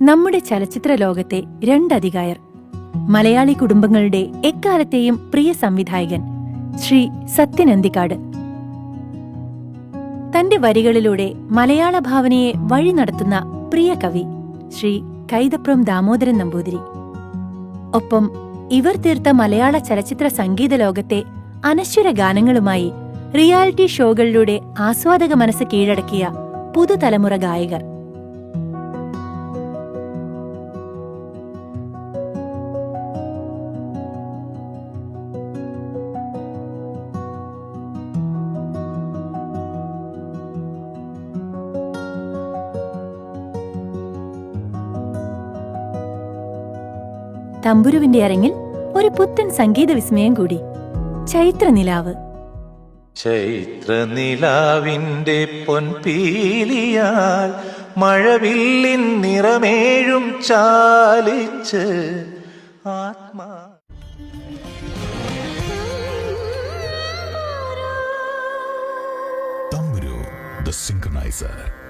നമ്മുടെ ചലച്ചിത്ര ലോകത്തെ രണ്ടധികായർ, മലയാളി കുടുംബങ്ങളുടെ എക്കാലത്തെയും പ്രിയ സംവിധായകൻ ശ്രീ സത്യൻ അന്തിക്കാട്. തന്റെ വരികളിലൂടെ മലയാള ഭാവനയെ വഴി നടത്തുന്ന പ്രിയ കവി ശ്രീ കൈതപ്രം ദാമോദരൻ നമ്പൂതിരി. ഒപ്പം ഇവർ തീർത്ത മലയാള ചലച്ചിത്ര സംഗീത ലോകത്തെ അനശ്വര ഗാനങ്ങളുമായി റിയാലിറ്റി ഷോകളിലൂടെ ആസ്വാദക മനസ്സ് കീഴടക്കിയ പുതുതലമുറ ഗായകർ. തമ്പുരുവിന്റെ അരങ്ങിൽ ഒരു പുത്തൻ സംഗീത വിസ്മയം കൂടി. ചൈത്രനിലാവ്. ചൈത്രനിലാവിന്റെ പൊൻപീലിയാൽ മഴവില്ലിൻ നിറമേഴും ചാലിച്ച് ആത്മാ തമ്പുരു, the synchronizer.